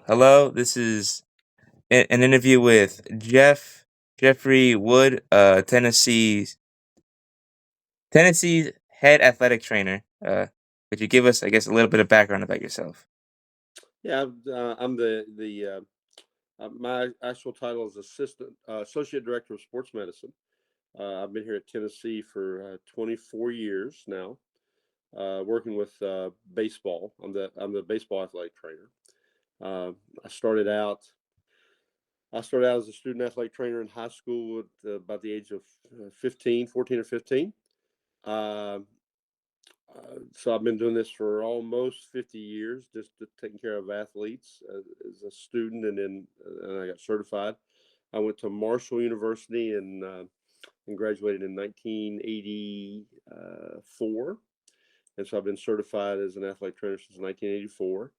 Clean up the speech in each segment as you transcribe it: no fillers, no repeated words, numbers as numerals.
Hello, this is an interview with Jeffery Wood, Tennessee's head athletic trainer. Could you give us, I guess, a little bit of background about yourself? Yeah, I'm my actual title is associate director of sports medicine. I've been here at Tennessee for 24 years now, working with baseball. I'm the baseball athletic trainer. Uh, I started out I started out as a student athletic trainer in high school at about the age of 14 or 15. Um so I've been doing this for almost 50 years, taking care of athletes as a student, and I got certified. I went to Marshall University and graduated in 1984, and so I've been certified as an athletic trainer since 1984.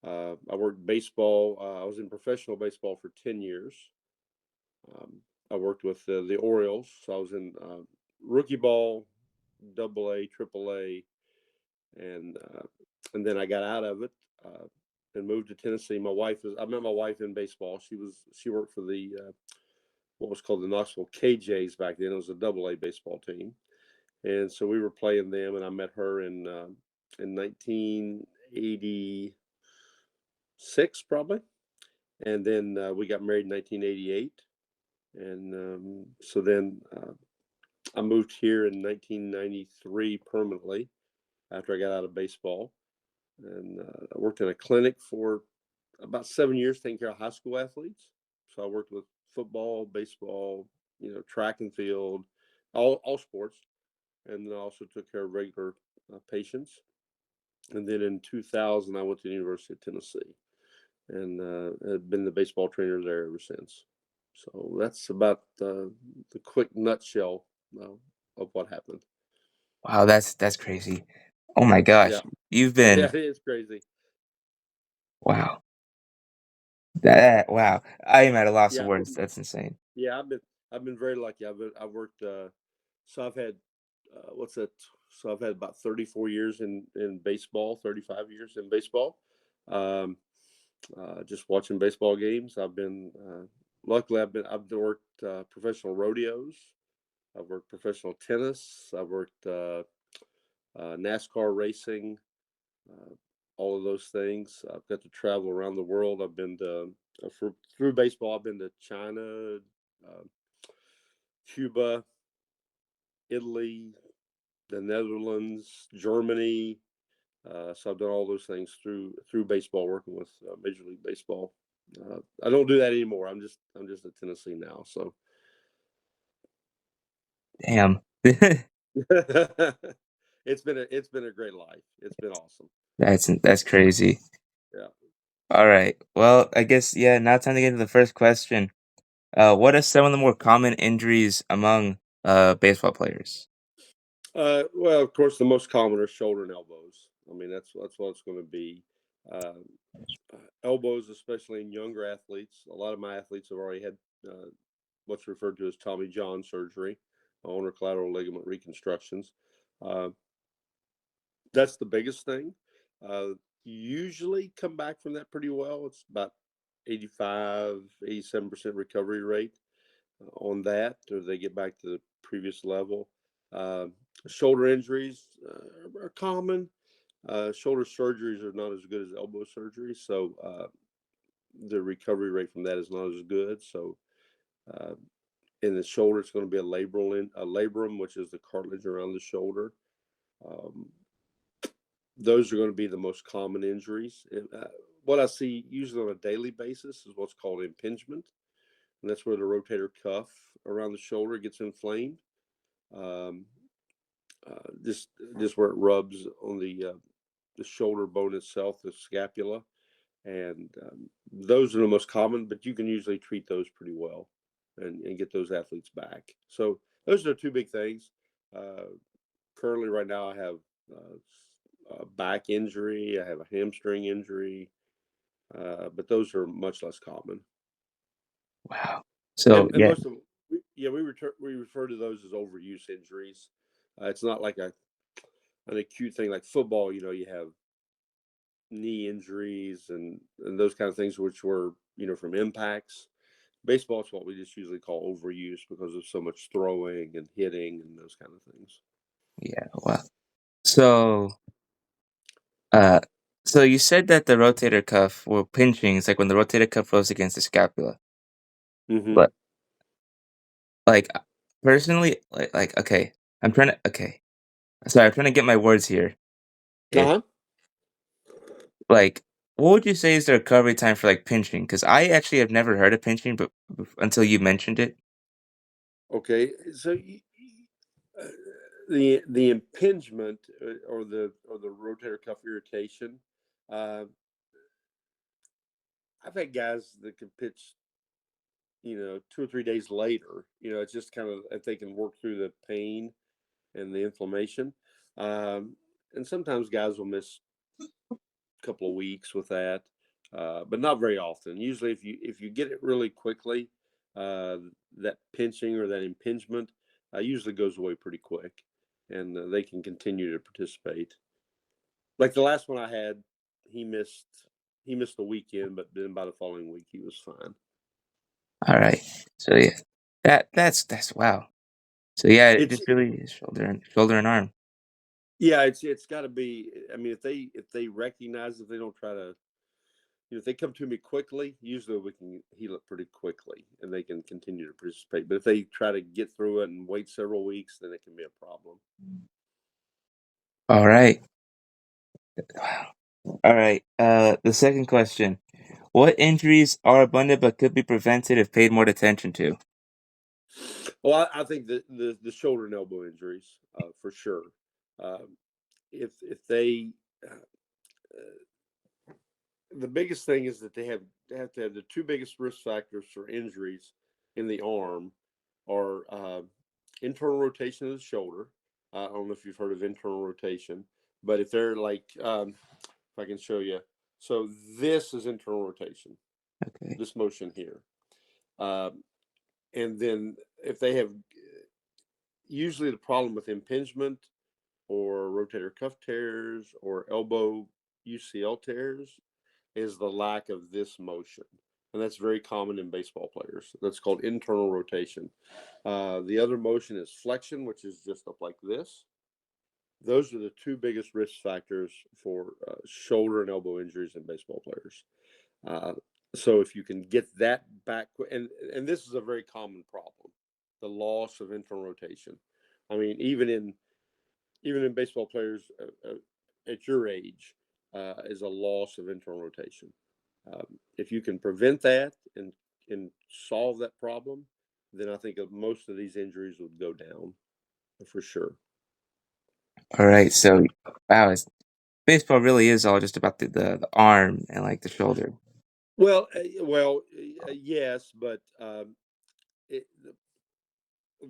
I worked baseball. I was in professional baseball for 10 years. Um, I worked with the Orioles, so I was in rookie ball, double A, triple A, and then I got out of it and moved to Tennessee. I met my wife in baseball. She worked for the what was called the Knoxville KJs back then. It was a double A baseball team, and so we were playing them. And I met her in 1986 probably, and then we got married in 1988. And so then I moved here in 1993 permanently after I got out of baseball, and I worked in a clinic for about 7 years taking care of high school athletes. So I worked with football, baseball, track and field, all sports, and then I also took care of regular patients. And then in 2000, I went to the University of Tennessee and have been the baseball trainer there ever since. So that's about the quick nutshell uh, of what happened. Wow, that's crazy. Oh my Yeah, gosh, you've yeah, been it is crazy. wow. Wow. I am at a loss of Yeah, words. That's insane. yeah, I've been very lucky. I've worked so I've had what's that? So I've had about 34 years in baseball, 35 years in baseball. Um, just watching baseball games. Luckily I've worked professional rodeos. I've worked professional tennis. I've worked NASCAR racing. Uh, all of those things. I've got to travel around the world. I've been to through baseball. I've been to China, uh, Cuba, Italy, the Netherlands, Germany. So I've done all those things through baseball, working with Major League Baseball. I don't do that anymore. I'm just at Tennessee now. So Damn. it's been a great life. It's been awesome. That's crazy. Yeah. All right. Well, I guess yeah, now time to get into the first question. What are some of the more common injuries among baseball players? Well, of course, the most common are shoulder and elbows. I mean, that's what it's going to be. Uh, Elbows, especially in younger athletes. A lot of my athletes have already had uh, what's referred to as Tommy John surgery, ulnar collateral ligament reconstructions. Uh, that's the biggest thing. Uh, Usually come back from that pretty well. It's about 87% recovery rate on that, or they get back to the previous level. Uh, Shoulder injuries are common. Shoulder surgeries are not as good as elbow surgery, so the recovery rate from that is not as good. So uh, in the shoulder, it's going to be a labrum, which is the cartilage around the shoulder. Um, those are going to be the most common injuries. What I see usually on a daily basis is what's called impingement, and that's where the rotator cuff around the shoulder gets inflamed. Um, just where it rubs on the shoulder bone itself, the scapula, and those are the most common. But you can usually treat those pretty well, and get those athletes back. So those are the two big things. Uh, Currently, right now, I have a back injury. I have a hamstring injury, but those are much less common. Wow. And So and yeah, most of them, yeah, we refer to those as overuse injuries. It's not like an acute thing like football. You have knee injuries and those kind of things, which were from impacts. Baseball is what we just usually call overuse because of so much throwing and hitting and those kind of things. Yeah, wow. So, uh, so you said that the rotator cuff or pinching is like when the rotator cuff rubs against the scapula. Mm-hmm. But like personally, okay, okay. Sorry, I'm trying to get my words here. It Uh-huh. like what would you say is the recovery time for like pinching? Because I actually have never heard of pinching, but until you mentioned it. Okay. So uh, the impingement or the rotator cuff irritation. Uh, I've had guys that can pitch 2 or 3 days later. It's just kind of if they can work through the pain and the inflammation. Um, and sometimes guys will miss a couple of weeks with that, but not very often. Usually, if you get it really quickly, uh, that pinching or that impingement usually goes away pretty quick, and they can continue to participate. Like the last one I had, he missed he missed the weekend, but then by the following week he was fine. All right. So yeah, that's wow. So yeah, it It's just really is shoulder and arm. Yeah, it's got to be. I mean, if they recognize, if they don't try to, if they come to me quickly, usually we can heal it pretty quickly, and they can continue to participate. But if they try to get through it and wait several weeks, then it can be a problem. All right. Wow. All right. The second question: what injuries are abundant but could be prevented if paid more attention to? Well, I think the shoulder and elbow injuries for sure. Um, if they the biggest thing is that they have to have the two biggest risk factors for injuries in the arm are internal rotation of the shoulder. I don't know if you've heard of internal rotation, but if they're like, if I can show you, so this is internal rotation, Okay. this motion here, um, and then if they have, usually the problem with impingement or rotator cuff tears or elbow UCL tears is the lack of this motion. And that's very common in baseball players. That's called internal rotation. The other motion is flexion, which is just up like this. Those are the two biggest risk factors for shoulder and elbow injuries in baseball players. Uh, so if you can get that back, and this is a very common problem, the loss of internal rotation. I mean, even in baseball players at your age, is a loss of internal rotation. If you can prevent that and solve that problem, then I think most of these injuries would go down for sure. All right. So wow, baseball really is all just about the arm and like the shoulder. Yes, but it,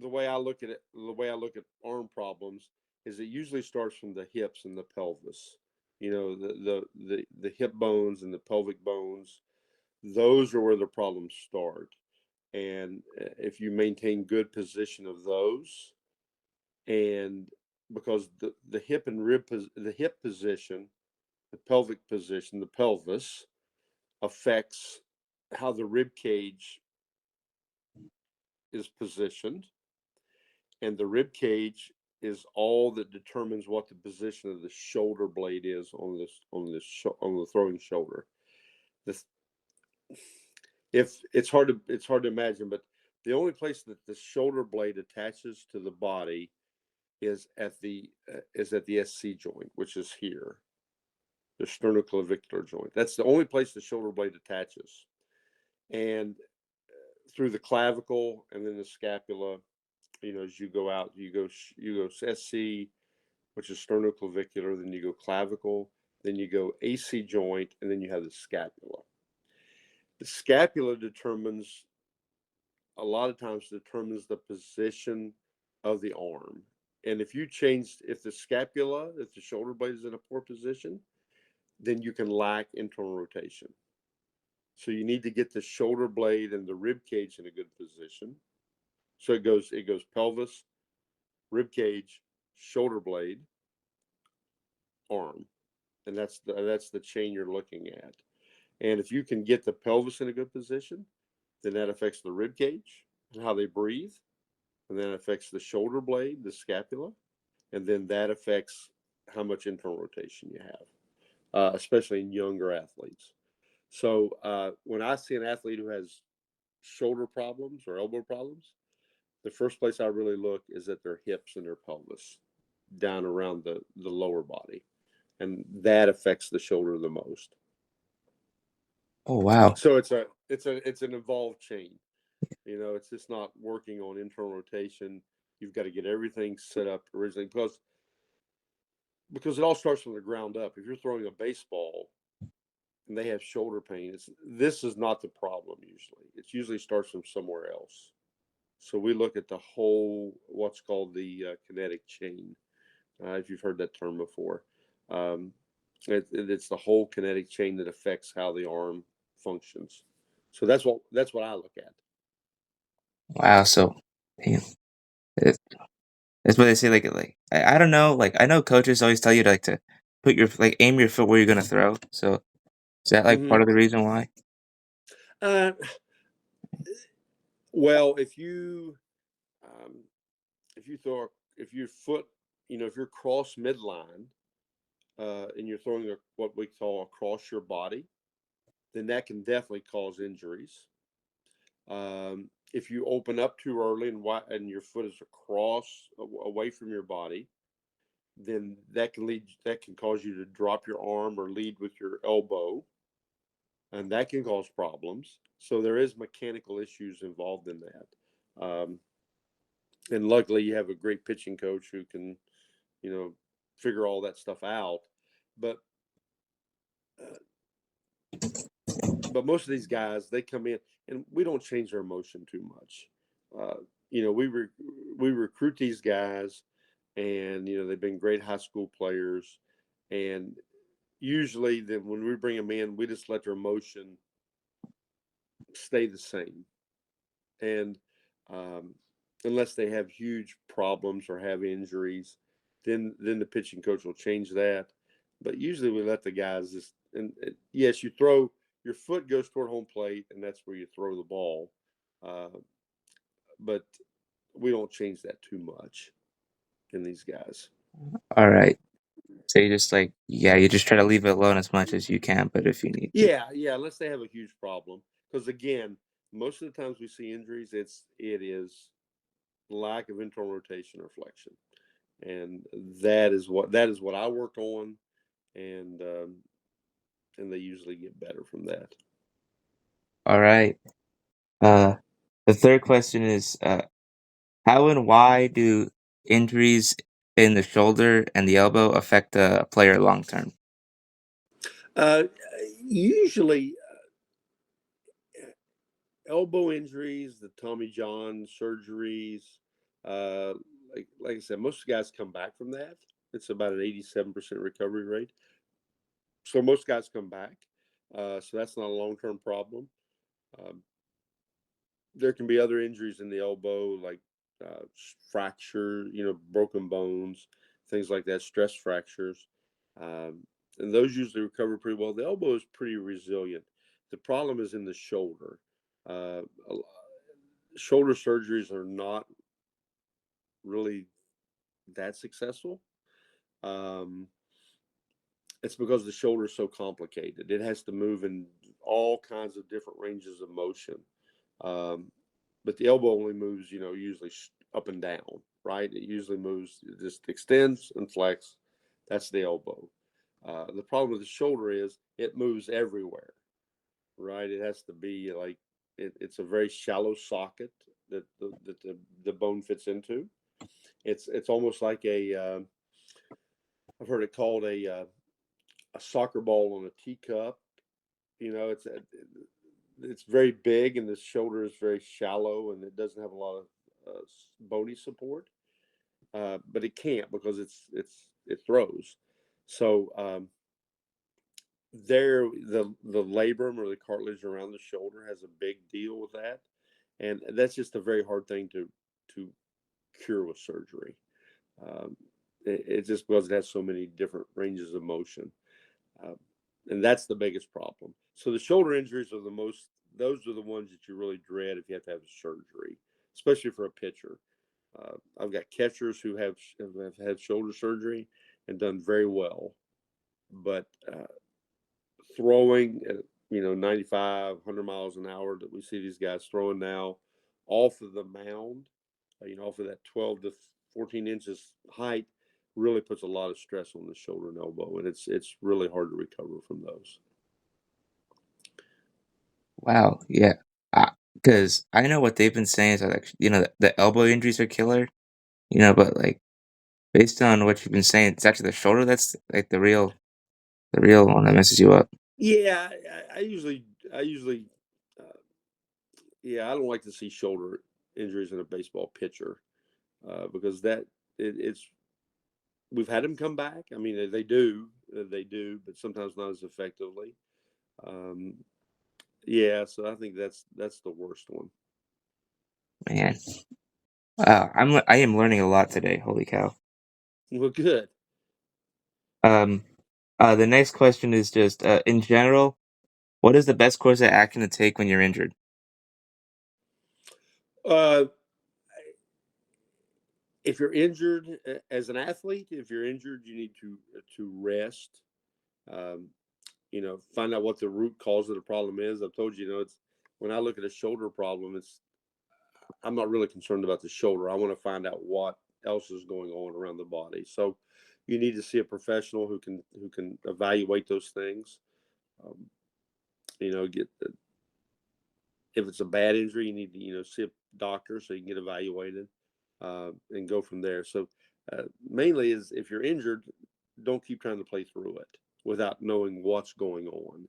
the way I look at it, the way I look at arm problems is it usually starts from the hips and the pelvis. The hip bones and the pelvic bones. Those are where the problems start. And if you maintain good position of those, and because the hip and the hip position, the pelvic position, the pelvis affects how the rib cage is positioned, and the rib cage is all that determines what the position of the shoulder blade is on the throwing shoulder. This if it's hard to imagine, but the only place that the shoulder blade attaches to the body is at the SC joint, which is here, the sternoclavicular joint. That's the only place the shoulder blade attaches, and through the clavicle and then the scapula. As you go out, you go SC, which is sternoclavicular, then you go clavicle, then you go AC joint, and then you have the scapula. The scapula a lot of times determines the position of the arm. And if the shoulder blade is in a poor position, then you can lack internal rotation. So you need to get the shoulder blade and the rib cage in a good position. So it goes pelvis, rib cage, shoulder blade, arm. and that's the chain you're looking at. And if you can get the pelvis in a good position, then that affects the rib cage and how they breathe, and then it affects the shoulder blade, the scapula, and then that affects how much internal rotation you have, especially in younger athletes. So when I see an athlete who has shoulder problems or elbow problems, the first place I really look is at their hips and their pelvis, down around the lower body, and that affects the shoulder the most. Oh wow. So it's an involved chain. It's just not working on internal rotation. You've got to get everything set up originally because it all starts from the ground up. If you're throwing a baseball and they have shoulder pain, this is not the problem usually. It usually starts from somewhere else. So we look at the whole, what's called the kinetic chain, if you've heard that term before. Um, it's the whole kinetic chain that affects how the arm functions. So that's what I look at. Wow. So, damn, it, that's what they say. Like I don't know. Like I know coaches always tell you to put your aim your foot where you're gonna throw. So is that like Hmm. part of the reason why? Uh, well, um, if your foot, if you're cross midline, and you're throwing what we call across your body, then that can definitely cause injuries. If you open up too early and your foot is across away from your body, then that can cause you to drop your arm or lead with your elbow, and that can cause problems. So there is mechanical issues involved in that. And luckily, you have a great pitching coach who can, you know, figure all that stuff out. But uh, but most of these guys, they come in and we don't change their motion too much. Uh, we recruit these guys, and they've been great high school players, and usually then when we bring them in, we just let their motion stay the same, and um, unless they have huge problems or have injuries, then the pitching coach will change that. But usually we let the guys just yes, you throw your foot goes toward home plate, and that's where you throw the ball. Uh, but we don't change that too much in these guys. All right. So you just yeah, you just try to leave it alone as much as you can, but if you need to. Yeah, yeah, unless they have a huge problem. Because again, most of the times we see injuries, it is lack of internal rotation or flexion, and that is what I work on, and and they usually get better from that. All right. Uh, the third question is, how and why do injuries in the shoulder and the elbow affect a player long term? Uh, Usually, elbow injuries, the Tommy John surgeries, uh, like I said, most of the guys come back from that. It's about an 87% recovery rate. So most guys come back. So that's not a long term problem. Um, there can be other injuries in the elbow, like fracture, broken bones, things like that, stress fractures. Um, and those usually recover pretty well. The elbow is pretty resilient. The problem is in the shoulder. Uh, Shoulder surgeries are not really that successful. Um, it's because the shoulder is so complicated. It has to move in all kinds of different ranges of motion. Um, but the elbow only moves, usually up and down, right? It usually moves, it just extends and flex. That's the elbow. The problem with the shoulder is it moves everywhere, right? It has to be like it's a very shallow socket that the bone fits into. It's almost like I've heard it called a soccer ball on a teacup. It's very big, and the shoulder is very shallow, and it doesn't have a lot of bony support. But it can't because it throws. So the labrum or the cartilage around the shoulder has a big deal with that, and that's just a very hard thing to cure with surgery. Um, it's just because it has so many different ranges of motion. uh, and that's the biggest problem. So the shoulder injuries are the most; those are the ones that you really dread if you have to have surgery, especially for a pitcher. I've got catchers who have had shoulder surgery and done very well, but throwing at 95, 100 miles an hour that we see these guys throwing now off of the mound, off of that 12 to 14 inches height, really puts a lot of stress on the shoulder and elbow, and it's really hard to recover from those. Wow, yeah. Because I know what they've been saying is that, like, the elbow injuries are killer, but, like, based on what you've been saying, it's actually the shoulder that's, like, the real one that messes you up. Yeah, I usually, uh, yeah, I don't like to see shoulder injuries in a baseball pitcher because it's we've had them come back. I mean, they do, but sometimes not as effectively. Um, yeah, so I think that's the worst one. Man. Wow, I am learning a lot today, holy cow. Well, good. Um, the next question is just, in general, what is the best course of action to take when you're injured? Uh, if you're injured as an athlete, if you're injured, you need to rest. Um, find out what the root cause of the problem is. I've told you, it's when I look at a shoulder problem, I'm not really concerned about the shoulder. I want to find out what else is going on around the body. So you need to see a professional who can evaluate those things. Um, get if it's a bad injury, you need to see a doctor so you can get evaluated and go from there. So mainly is if you're injured, don't keep trying to play through it without knowing what's going on.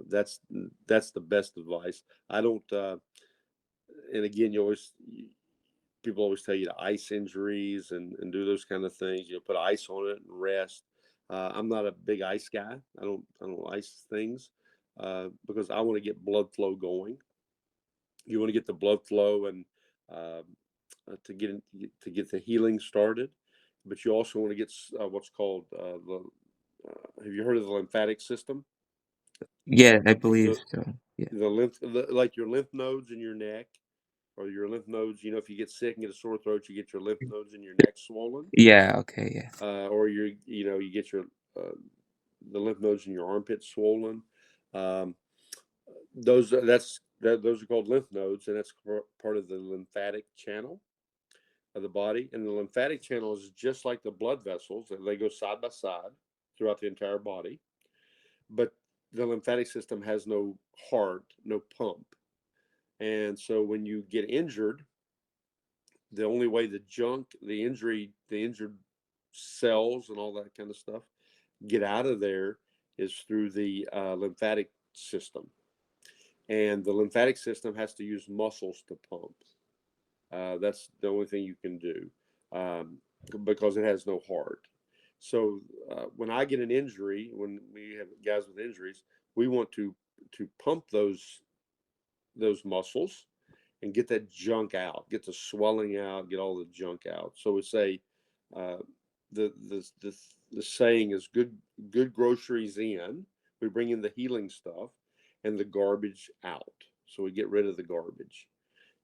That's the best advice. I don't. And again, people always tell you to ice injuries and do those kind of things. Put ice on it and rest. I'm not a big ice guy. I don't ice things because I want to get blood flow going. You want to get the blood flow and uh, to get the healing started, but you also want to get what's called the. Have you heard of the lymphatic system? Yeah, I believe The so. Yeah. like your lymph nodes in your neck or your lymph nodes. If you get sick and get a sore throat, you get your lymph nodes in your neck swollen, Yeah, okay, yeah. or you get your uh, the lymph nodes in your armpit swollen. Um, those are called lymph nodes, and that's part of the lymphatic channel of the body. And the lymphatic channel is just like the blood vessels; and they go side by side throughout the entire body. But the lymphatic system has no heart, no pump, and so when you get injured, the only way the injured cells and all that kind of stuff get out of there is through the lymphatic system. And the lymphatic system has to use muscles to pump. That's the only thing you can do um, because it has no heart. So when I get an injury, when we have guys with injuries, we want to pump those muscles and get that junk out, get the swelling out, get all the junk out. So it's uh, the saying is good groceries in. We bring in the healing stuff, and the garbage out. So we get rid of the garbage,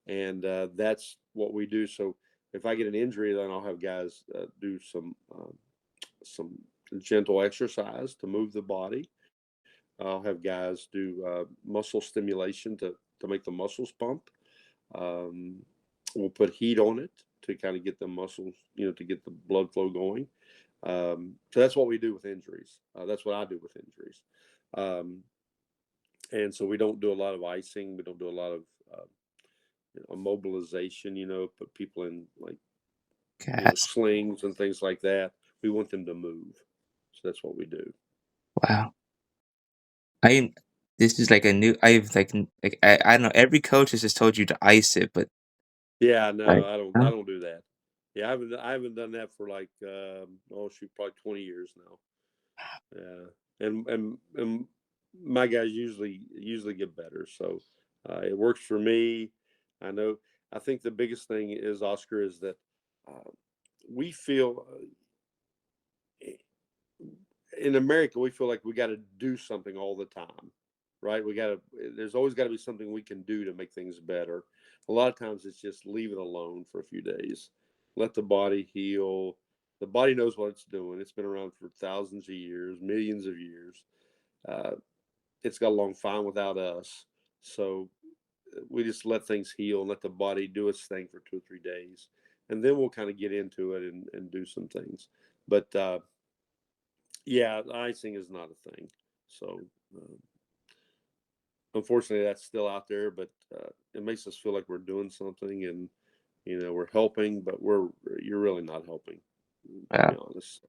and that's what we do. So if I get an injury, then I'll have guys do some gentle exercise to move the body. I'll have guys do muscle stimulation to make the muscles pump. Um, we'll put heat on it to kind of get the muscles, to get the blood flow going. So that's what we do with injuries. That's what I do with injuries. Um, and so we don't do a lot of icing. We don't do a lot of immobilization. Put people in like Gas. slings and things like that. We want them to move. So that's what we do. Wow. I this is like a new I've like I don't know, every coach has just told you to ice it, but Yeah, no, like, I don't. I huh? don't do that. Yeah, I haven't done that for like oh shoot, probably 20 years now. Yeah, and my guys usually get better. So it works for me. I know. I think the biggest thing is Oscar is that uh, we feel in America, we feel like we got to do something all the time, right? There's always got to be something we can do to make things better. A lot of times it's just leave it alone for a few days, let the body heal. The body knows what it's doing. It's been around for thousands of years, millions of years. Uh, it's got along fine without us. So we just let things heal and let the body do its thing for 2 or 3 days. And then we'll kind of get into it and do some things. But yeah, icing is not a thing. So unfortunately, that's still out there, but it makes us feel like we're doing something and we're helping, but you're really not helping, to Yeah. be honest.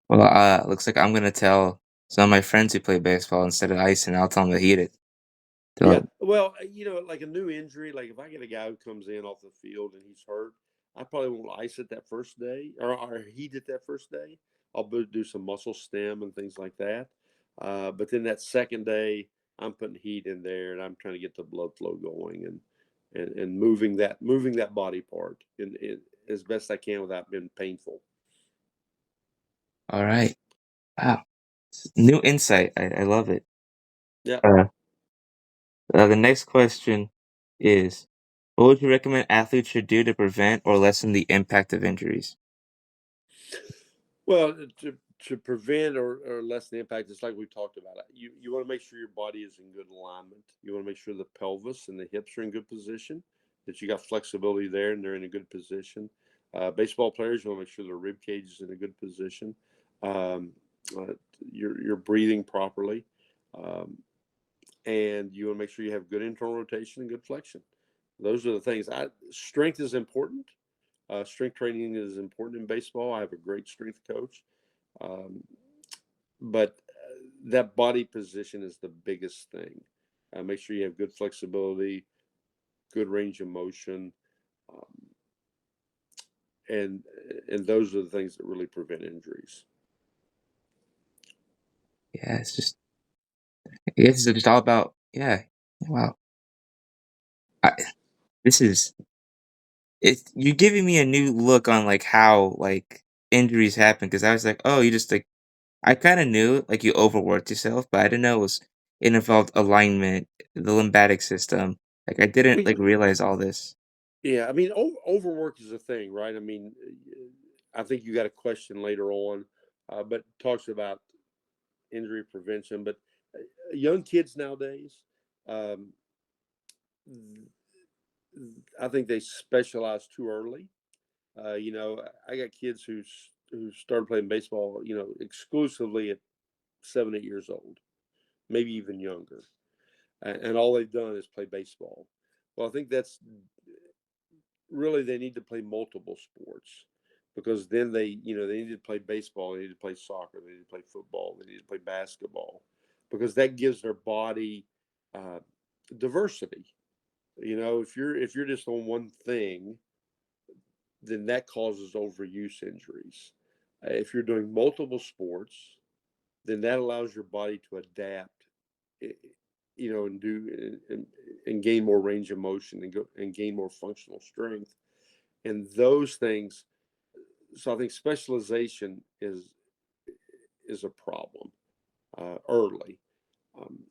Well, looks like I'm gonna tell some of my friends who play baseball instead of ice, and I'll tell them to heat it. Yeah, So, well, like a new injury, like if I get a guy who comes in off the field and he's hurt, I probably won't ice it that first day or heat it that first day. I'll do some muscle stem and things like that. But then that second day, I'm putting heat in there and I'm trying to get the blood flow going and moving that body part in as best I can without being painful. all right. Wow. New insight. I love it. Yeah. Uh, the next question is, what would you recommend athletes should do to prevent or lessen the impact of injuries? Well, to prevent or lessen the impact, it's like we talked about. You want to make sure your body is in good alignment. You want to make sure the pelvis and the hips are in good position, that you got flexibility there and they're in a good position. Baseball players, you want to make sure their rib cage is in a good position. Um, uh, you're breathing properly, um, and you want to make sure you have good internal rotation and good flexion. Those are the things. Strength is important. Strength training is important in baseball. I have a great strength coach. Um, but that body position is the biggest thing. Make sure you have good flexibility, good range of motion, um, and and those are the things that really prevent injuries. Yeah, it's just, I guess it's just all about, yeah. Wow. I, this is, you're giving me a new look on like how like injuries happen because I was like, oh, you just like, I kind of knew like you overworked yourself, but I didn't know it involved alignment, the lymphatic system. Like I I didn't mean, like realize all this. yeah, I mean, overwork is a thing, right? I mean, I think you got a question later on, but talks about injury prevention. But young kids nowadays, um, I think they specialize too early. I got kids who started playing baseball, exclusively at 7, 8 years old, maybe even younger, and all they've done is play baseball. Well, I think that's really they need to play multiple sports because then they need to play baseball, they need to play soccer, they need to play football, they need to play basketball because that gives their body uh, diversity. If you're just on one thing, then that causes overuse injuries. If you're doing multiple sports, then that allows your body to adapt, eh, and and gain more range of motion and gain more functional strength. And those things. So I think specialization is a problem early. Um,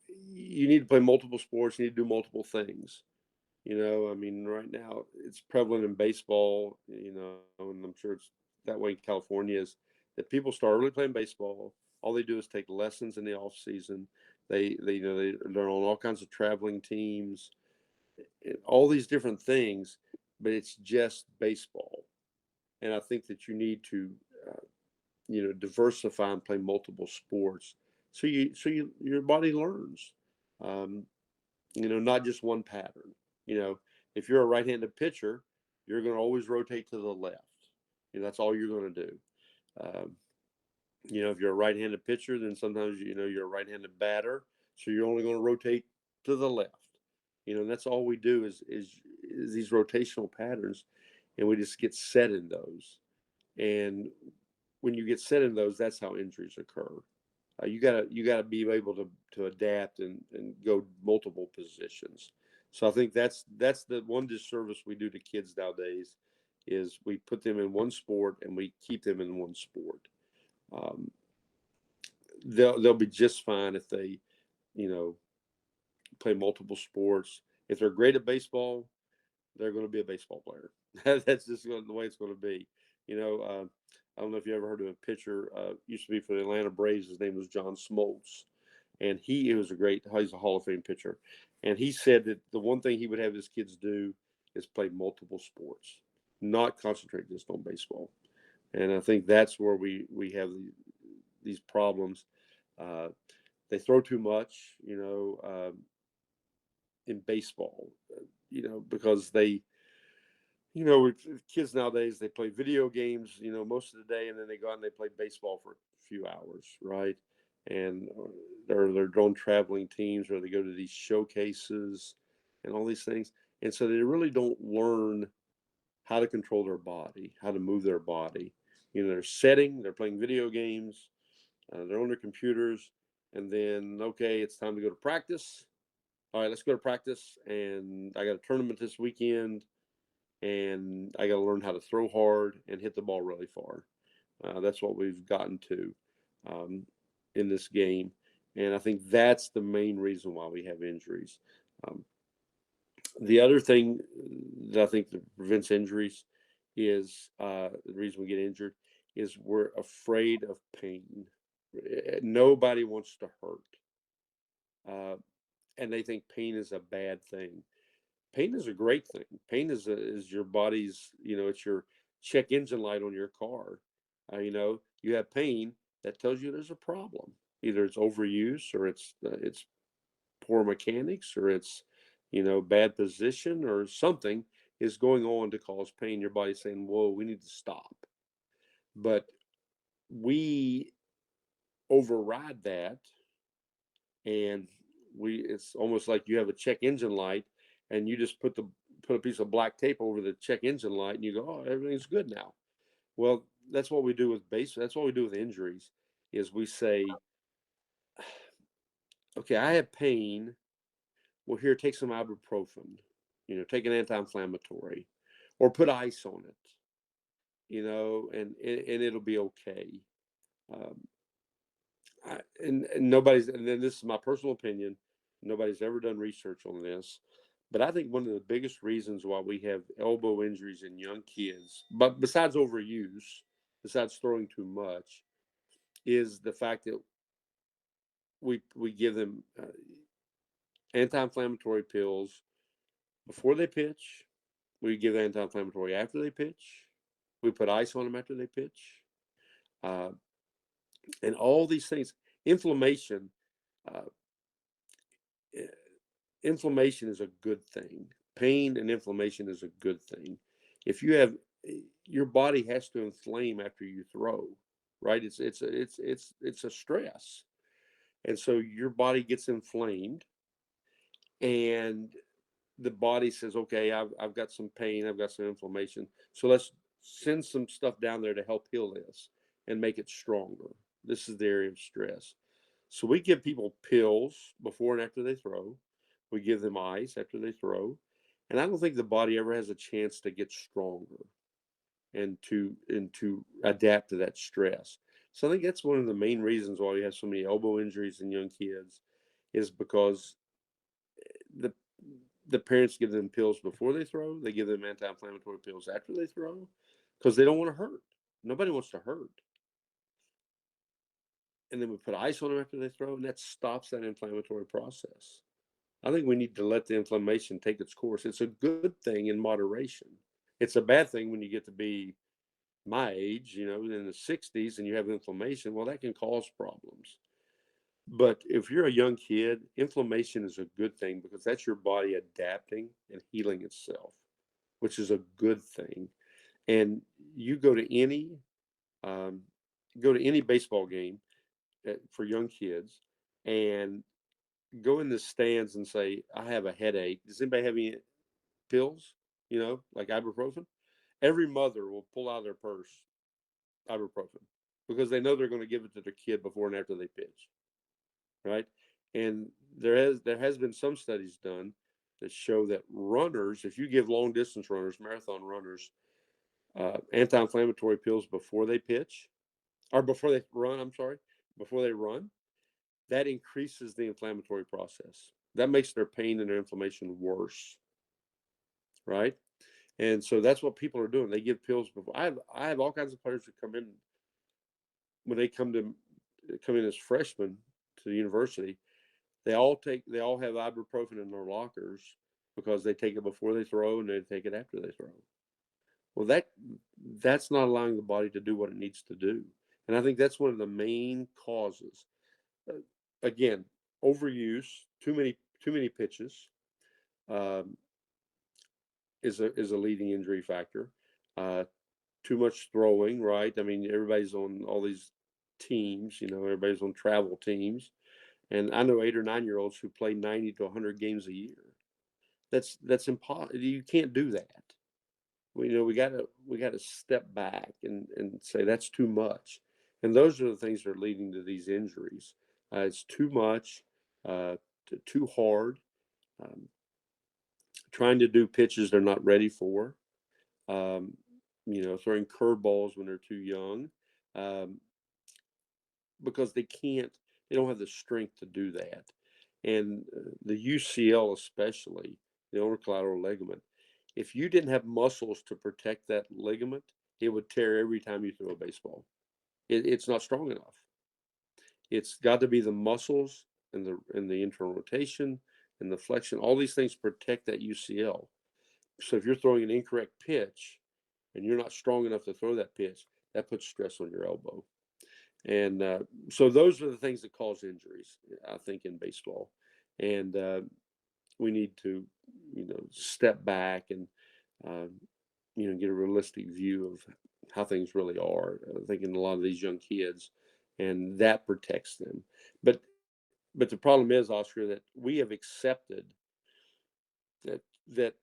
you need to play multiple sports. You need to do multiple things. I mean, right now it's prevalent in baseball, and I'm sure it's that way in California is that people start early playing baseball. All they do is take lessons in the off season. They're on all kinds of traveling teams, all these different things, but it's just baseball. And I think that you need to, uh, diversify and play multiple sports so your body learns. Um, not just one pattern. You know, if you're a right-handed pitcher, you're going to always rotate to the left. That's all you're going to do. Um, if you're a right-handed pitcher, then sometimes you're a right-handed batter, so you're only going to rotate to the left. And that's all we do is these rotational patterns, and we just get set in those. And when you get set in those, that's how injuries occur. You gotta be able to adapt and go multiple positions. So I think that's the one disservice we do to kids nowadays is we put them in one sport and we keep them in one sport. Um, they'll be just fine if they, you know, play multiple sports. If they're great at baseball, they're going to be a baseball player. That's just the way it's going to be. You know, I don't know if you ever heard of a pitcher. Used to be for the Atlanta Braves. His name was John Smoltz, and he was a great. He's a Hall of Fame pitcher, and he said that the one thing he would have his kids do is play multiple sports, not concentrate just on baseball. And I think that's where we have these problems. Uh, they throw too much, in baseball, because they, with kids nowadays, they play video games, most of the day, and then they go out and they play baseball for a few hours, right? And they're on traveling teams, or they go to these showcases and all these things, and so they really don't learn how to control their body, how to move their body. They're setting, they're playing video games, they're on their computers, and then okay, it's time to go to practice. All right, let's go to practice, and I got a tournament this weekend, and I got to learn how to throw hard and hit the ball really far. That's what we've gotten to um, in this game, and I think that's the main reason why we have injuries. Um, the other thing that I think that prevents injuries is the reason we get injured is we're afraid of pain. Nobody wants to hurt, uh, and they think pain is a bad thing. Pain is a great thing. Pain is your body's, it's your check engine light on your car. You have pain that tells you there's a problem. Either it's overuse, or it's poor mechanics, or it's bad position, or something is going on to cause pain. Your body's saying, "Whoa, we need to stop." But we override that, and it's almost like you have a check engine light, and you just put a piece of black tape over the check engine light, and you go, "Oh, everything's good now." Well, that's what we do with base. That's what we do with injuries. Is we say, "Okay, I have pain. Well, here, take some ibuprofen. Take an anti-inflammatory, or put ice on it. And it'll be okay." Um, and nobody's, and then this is my personal opinion, nobody's ever done research on this, but I think one of the biggest reasons why we have elbow injuries in young kids, but besides overuse, besides throwing too much, is the fact that we give them anti-inflammatory pills before they pitch. We give anti-inflammatory after they pitch. We put ice on them after they pitch, uh, and all these things. Inflammation. Uh, Inflammation is a good thing. Pain and inflammation is a good thing. If you have, your body has to inflame after you throw, right? It's a stress, and so your body gets inflamed, and the body says, "Okay, I've got some pain, I've got some inflammation, so let's send some stuff down there to help heal this and make it stronger." This is the area of stress. So we give people pills before and after they throw. We give them ice after they throw. And I don't think the body ever has a chance to get stronger and to adapt to that stress. So I think that's one of the main reasons why we have so many elbow injuries in young kids, is because the the parents give them pills before they throw. They give them anti-inflammatory pills after they throw, because they don't want to hurt. Nobody wants to hurt. And then we put ice on them after they throw, and that stops that inflammatory process. I think we need to let the inflammation take its course. It's a good thing in moderation. It's a bad thing when you get to be my age, in the 60s, and you have inflammation. Well, that can cause problems. But if you're a young kid, inflammation is a good thing, because that's your body adapting and healing itself, which is a good thing. And you um, go to any baseball game for young kids, and go in the stands and say, "I have a headache. Does anybody have any pills? Like ibuprofen?" Every mother will pull out of their purse ibuprofen, because they know they're going to give it to their kid before and after they pitch, right? And there has been some studies done that show that runners, if you give long distance runners, marathon runners, anti-inflammatory pills before they pitch, or before they run, I'm sorry, before they run, that increases the inflammatory process. That makes their pain and their inflammation worse, right? And so that's what people are doing. They give pills before. I have all kinds of players that come in when they come in as freshmen to the university. They all have ibuprofen in their lockers because they take it before they throw and they take it after they throw. Well, that's not allowing the body to do what it needs to do, and I think that's one of the main causes. Uh, Again, overuse, too many pitches, um, is a leading injury factor. Uh, Too much throwing, right? I mean, everybody's on all these teams. Everybody's on travel teams, and I know 8 or 9 year olds who play 90 to 100 games a year. That's impossible. You can't do that. We got to step back and say that's too much, and those are the things that are leading to these injuries. It's too much, uh, too hard, um, trying to do pitches they're not ready for. Um, Throwing curveballs when they're too young, um, because they can't. They don't have the strength to do that, and the UCL especially, the ulnar collateral ligament. If you didn't have muscles to protect that ligament, it would tear every time you throw a baseball. It's not strong enough. It's got to be the muscles and the internal rotation and the flexion. All these things protect that UCL. So if you're throwing an incorrect pitch and you're not strong enough to throw that pitch, that puts stress on your elbow. And so those are the things that cause injuries, I think, in baseball. And we need to, step back and, um, get a realistic view of how things really are. I think in a lot of these young kids, and that protects them. But but the problem is, Oscar, that we have accepted that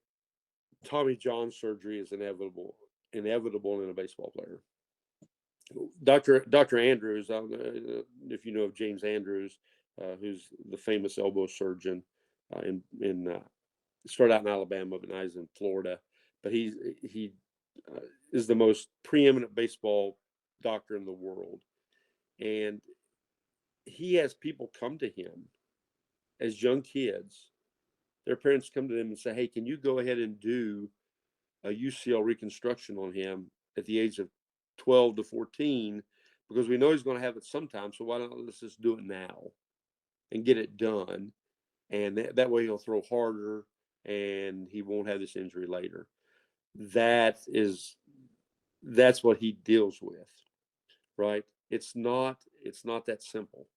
Tommy John surgery is inevitable in a baseball player. Dr. Andrews, if you know of James Andrews, who's the famous elbow surgeon, in started out in Alabama, but now he's in Florida. But he uh, is the most preeminent baseball doctor in the world, and he has people come to him as young kids. Their parents come to them and say, "Hey, can you go ahead and do a UCL reconstruction on him at the age of 12 to 14, because we know he's going to have it sometime. So why don't let's just do it now and get it done, and that way he'll throw harder and he won't have this injury later." That is that's what he deals with, right? It's not that simple.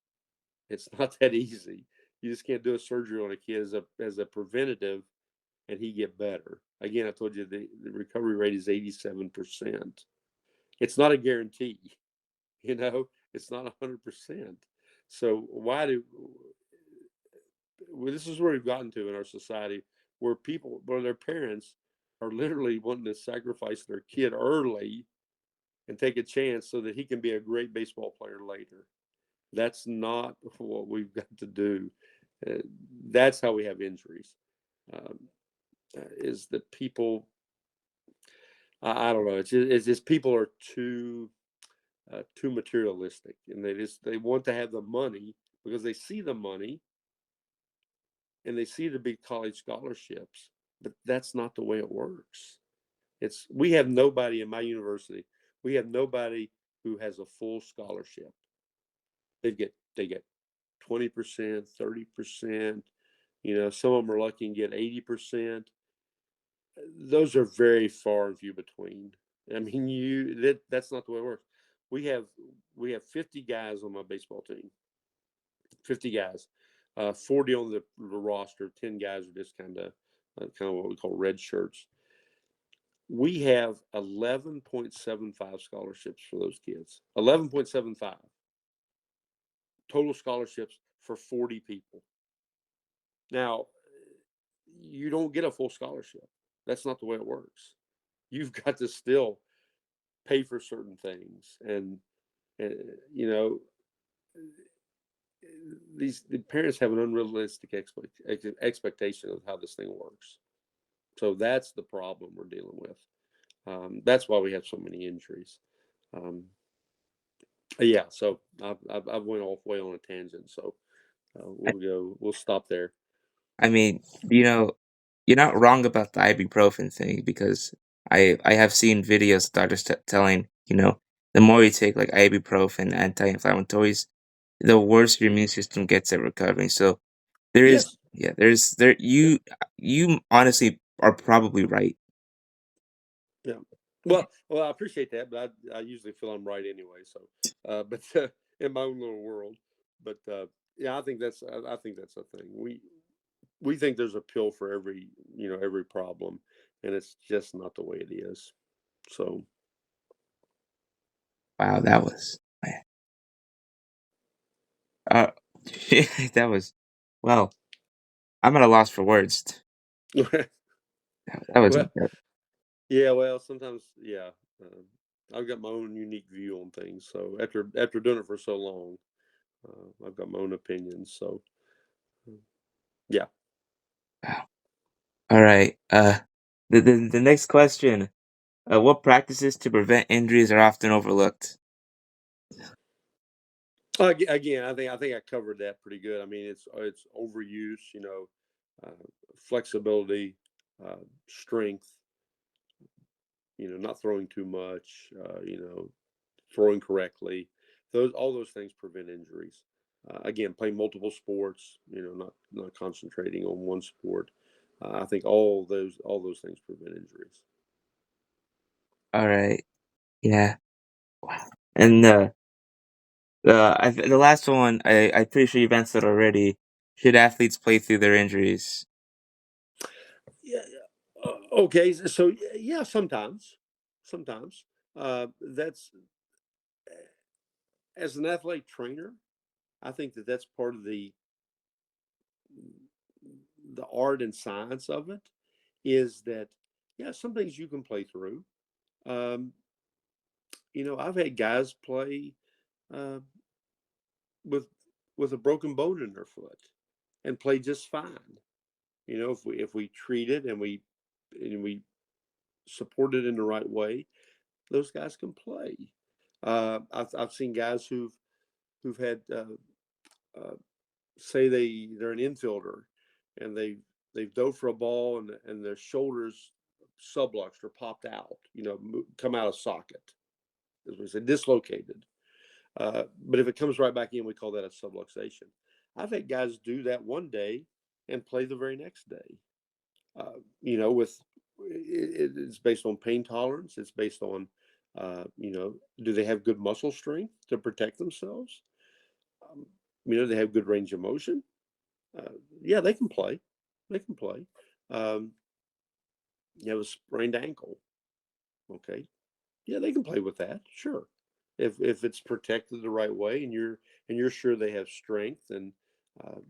It's not that easy. You just can't do a surgery on a kid as a preventative and he get better. Again, I told you the recovery rate is 87%. It's not a guarantee, it's not 100%. So why do well, this is where we've gotten to in our society, where their parents are literally wanting to sacrifice their kid early and take a chance so that he can be a great baseball player later. That's not what we've got to do. Uh, that's how we have injuries. Um, is that people? I don't know. It's just people are too materialistic, and they want to have the money because they see the money and they see the big college scholarships, but that's not the way it works. We have nobody in my university. We have nobody who has a full scholarship. They get 20%, 30%. Some of them are lucky and get 80%. Those are very far and few between. I mean, that's not the way it works. We have we have 50 guys on my baseball team. 50 guys, 40 on the roster. 10 guys are just kind of what we call red shirts. We have 11.75 scholarships for those kids. 11.75 total scholarships for 40 people. Now, you don't get a full scholarship. That's not the way it works. You've got to still pay for certain things, and the parents have an unrealistic expectation of how this thing works. So that's the problem we're dealing with. That's why we have so many injuries. Um, Yeah, so I've went off way on a tangent, so I we'll stop there. I mean, you're not wrong about the ibuprofen thing because I have seen videos of doctors telling, the more you take like ibuprofen, anti-inflammatories, the worse your immune system gets at recovering. So there is, Yes. yeah, there's there Yeah. you honestly are probably right. Yeah. Well, I appreciate that, but I usually feel I'm right anyway. So, but in my own little world, but yeah, I think that's a thing. We think there's a pill for every every problem, and it's just not the way it is. So, Wow, that was man, uh, that was well. I'm at a loss for words. That was well, incredible. yeah, well, sometimes, yeah, I've got my own unique view on things. So after doing it for so long, I've got my own opinions. So, yeah. Wow. All right. The next question. What practices to prevent injuries are often overlooked? Again, I think I covered that pretty good. I mean, it's overuse, flexibility, strength, not throwing too much, throwing correctly. Those all those things prevent injuries. Again, playing multiple sports, not concentrating on one sport. I think all those things prevent injuries. All right. Yeah. Wow. And the last one, I'm pretty sure you've answered already. Should athletes play through their injuries? Yeah. Okay. So yeah, sometimes that's as an athletic trainer. I think that's part of the art and science of it. Is that yeah? Some things you can play through. Um, I've had guys play uh, with with a broken bone in their foot and play just fine. If we treat it and we support it in the right way, those guys can play. I've seen guys who've had uh, say they're an infielder and they've dove for a ball and their shoulders subluxed or popped out, come out of socket, as we say, dislocated. But if it comes right back in, we call that a subluxation. I've had guys do that one day and play the very next day. With it's based on pain tolerance. It's based on, do they have good muscle strength to protect themselves? Um, they have good range of motion. Uh, yeah, they can play. They can play. Um, you have a sprained ankle. Okay, yeah, they can play with that. Sure, if it's protected the right way and you're sure they have strength and uh,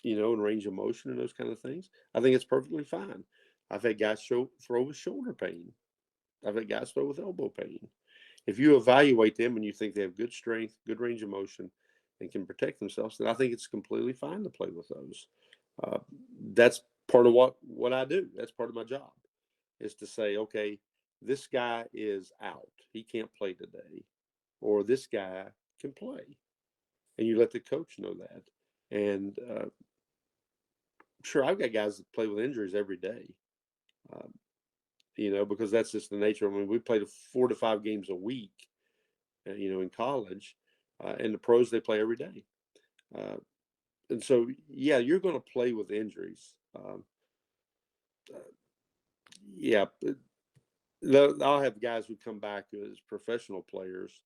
and range of motion and those kind of things, I think it's perfectly fine. I've had guys throw with shoulder pain. I've had guys throw with elbow pain. If you evaluate them and you think they have good strength, good range of motion, and can protect themselves, then I think it's completely fine to play with those. Uh, that's part of what I do. That's part of my job is to say, okay, this guy is out. He can't play today, or this guy can play, and you let the coach know that. And sure, I've got guys that play with injuries every day. Um, because that's just the nature. I mean, we played 4 to 5 games a week, in college, and the pros they play every day. Uh, and so, yeah, you're going to play with injuries. Uh, yeah, I'll have guys who come back as professional players.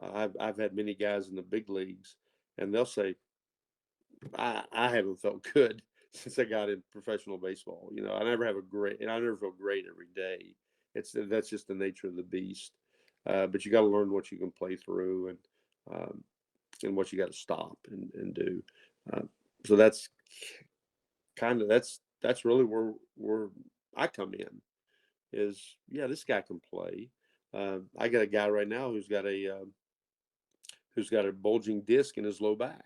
I've had many guys in the big leagues, and they'll say, I haven't felt good since I got in professional baseball. I never feel great every day. That's just the nature of the beast. But you got to learn what you can play through um, and what you got to stop and do. Uh, so that's really where I come in. Is yeah, this guy can play. I got a guy right now who's got a bulging disc in his low back.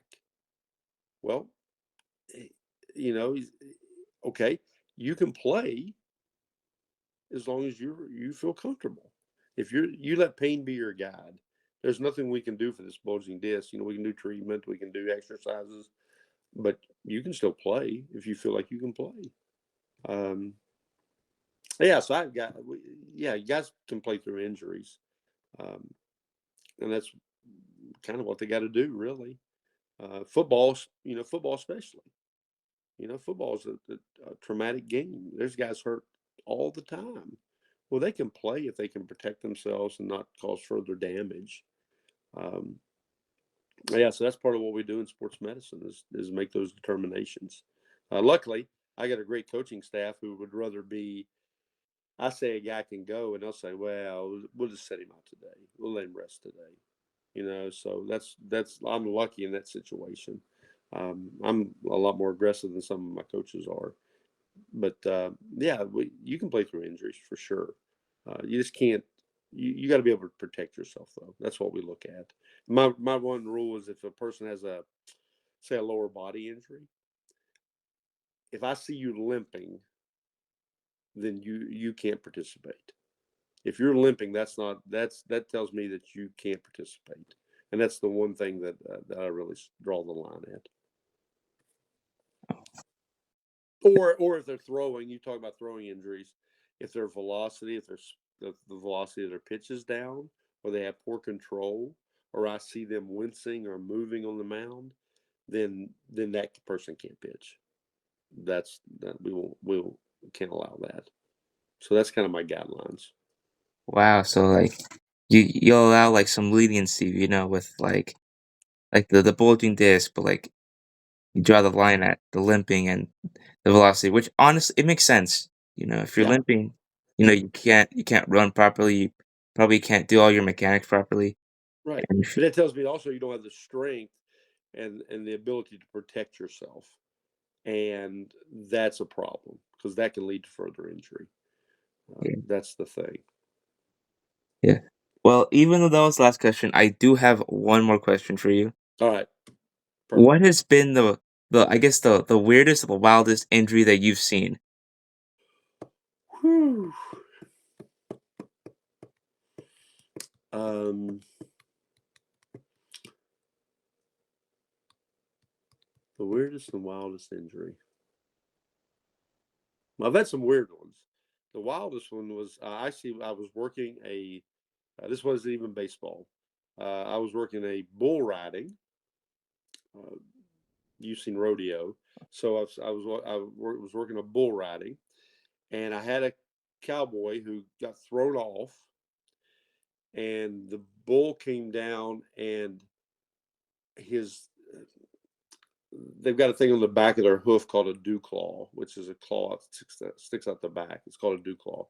Well, eh, he's okay. You can play as long as you feel comfortable. If you let pain be your guide, There's nothing we can do for this bulging disc. We can do treatment, we can do exercises, but you can still play if you feel like you can play. Um, yeah, so yeah, guys can play through injuries, um, and that's kind of what they got to do, really. Football especially. Football is a traumatic game. There's guys hurt all the time. Well, they can play if they can protect themselves and not cause further damage. Um, yeah, so that's part of what we do in sports medicine is make those determinations. Luckily, I got a great coaching staff who would rather be. I say a guy can go, and they'll say, "Well, we'll just set him out today. We'll let him rest today." So that's I'm lucky in that situation. I'm a lot more aggressive than some of my coaches are, but yeah, you can play through injuries for sure. You just can't. You got to be able to protect yourself, though. That's what we look at. My one rule is if a person has say a lower body injury, if I see you limping, then you can't participate. If you're limping, that tells me that you can't participate, and that's the one thing that I really draw the line at. Or if they're throwing, you talk about throwing injuries. If their velocity, if there's the velocity of their pitch is down, or they have poor control, or I see them wincing or moving on the mound, then that person can't pitch. That we can't allow that. So that's kind of my guidelines. Wow, so like you'll allow like some leniency, with like the bulging disc, but like you draw the line at the limping and the velocity, which honestly it makes sense. If you're Yeah, limping, you can't run properly, you probably can't do all your mechanics properly. right. And if, But that tells me also you don't have the strength and the ability to protect yourself, and that's a problem because that can lead to further injury. yeah, That's the thing. yeah. Well, even though that was the last question, I do have one more question for you. All right, perfect. What has been the I guess the weirdest or the wildest injury that you've seen? Whew. Um, the weirdest and wildest injury. Well, I've had some weird ones. The wildest one was actually I was working a. This wasn't even baseball. I was working a bull riding. Uh, you've seen rodeo, so was working a bull riding, and I had a cowboy who got thrown off, and the bull came down, and his they've got a thing on the back of their hoof called a dew claw, which is a claw that sticks out the back. It's called a dew claw.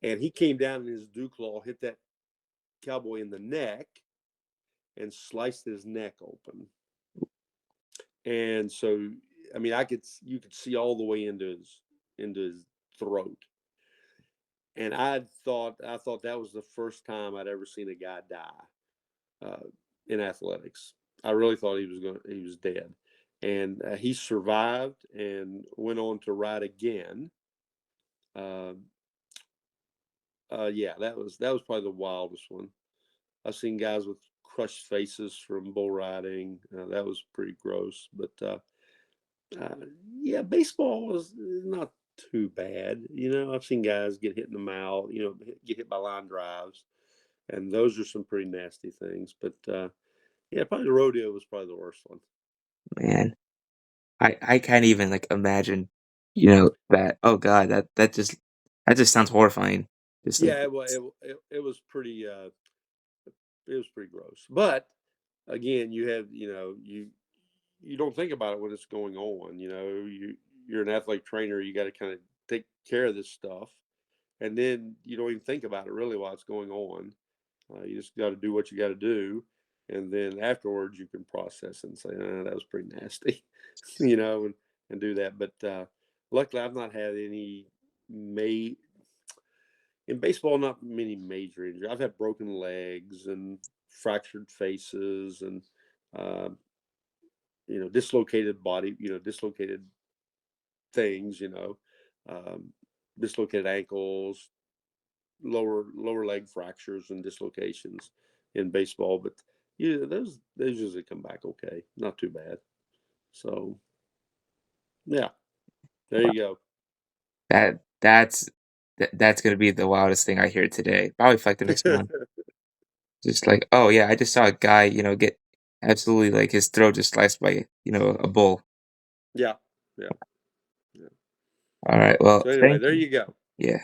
And he came down and his dew claw hit that cowboy in the neck and sliced his neck open. And so, I mean, you could see all the way into his throat. And I thought that was the first time I'd ever seen a guy die in athletics. I really thought he was dead, and he survived and went on to ride again. Uh, yeah, that was probably the wildest one. I've seen guys with crushed faces from bull riding. That was pretty gross, but uh, yeah, baseball was not too bad. I've seen guys get hit in the mouth. Get hit by line drives, and those are some pretty nasty things. But yeah, probably the rodeo was probably the worst one. Man, I can't even like imagine, that. Oh God, that just sounds horrifying. Just like Yeah, it was pretty it was pretty gross. But again, you don't think about it when it's going on. You're an athletic trainer. You got to kind of take care of this stuff, and then you don't even think about it really while it's going on. You just got to do what you got to do, and then afterwards you can process and say, "That was pretty nasty," and do that. But luckily, I've not had any may in baseball, not many major injuries. I've had broken legs and fractured faces and uh, dislocated body, dislocated things, um, dislocated ankles, lower leg fractures and dislocations. in baseball, but yeah, those usually come back okay, not too bad. So yeah, there you go. That's gonna be the wildest thing I hear today. Probably for, like, the next month. Just like, "Oh, yeah, I just saw a guy, get absolutely, like, his throat just sliced by, a bull." Yeah, yeah, yeah. Alright, well, So anyway, thank there you. you go. Yeah.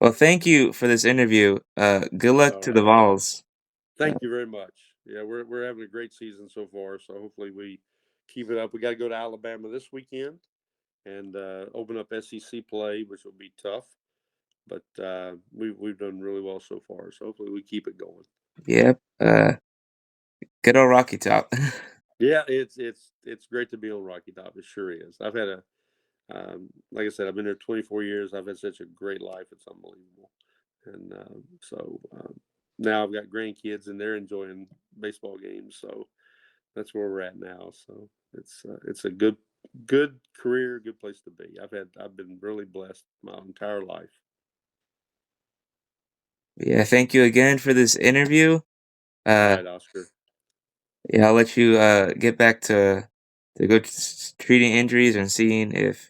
Well, thank you for this interview. Good luck All to the right. Vols. Thank you very much. Yeah, we're having a great season so far. So hopefully we keep it up. We got to go to Alabama this weekend and open up SEC play, which will be tough. But we've done really well so far. So hopefully we keep it going. Yep, good old Rocky Top. Yeah, it's great to be on Rocky Top. It sure is. I've had a like I said, I've been there 24 years. I've had such a great life. It's unbelievable. And now I've got grandkids and they're enjoying baseball games. So that's where we're at now. So it's a good career, good place to be. I've been really blessed my entire life. Yeah, thank you again for this interview. All Uh, right, Oscar. yeah, I'll let you, get back to go treating injuries and seeing if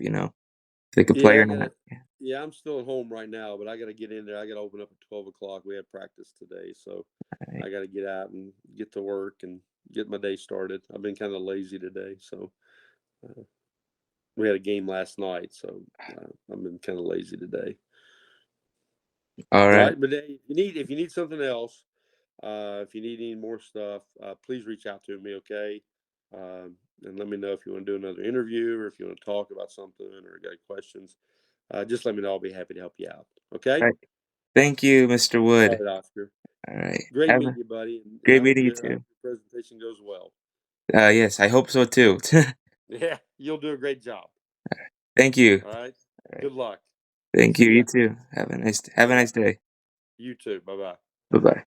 they could play Yeah, or I gotta. not. Yeah, I'm still at home right now, but I gotta get in there. I gotta open up at 12 o'clock. We have practice today, so Alright. I gotta get out and get to work and get my day started. I've been kind of lazy today, so uh, we had a game last night, so I've been kind of lazy today. All Alright. right, but if you need something else, if you need any more stuff, please reach out to me, okay? And let me know if you want to do another interview or if you want to talk about something or got questions. Just let me know. I'll be happy to help you out. Okay. Alright. Thank you, Mr. All Wood. right, Oscar. Alright. Great Have meeting a you, buddy, and great meeting you I hope too. your presentation goes well. Yes, I hope so too. Yeah, you'll do a great job. Thank you. All right. Alright. Good luck. Thank you. See You ya. too. Have a All nice right. day. You too. Bye bye. Bye-bye.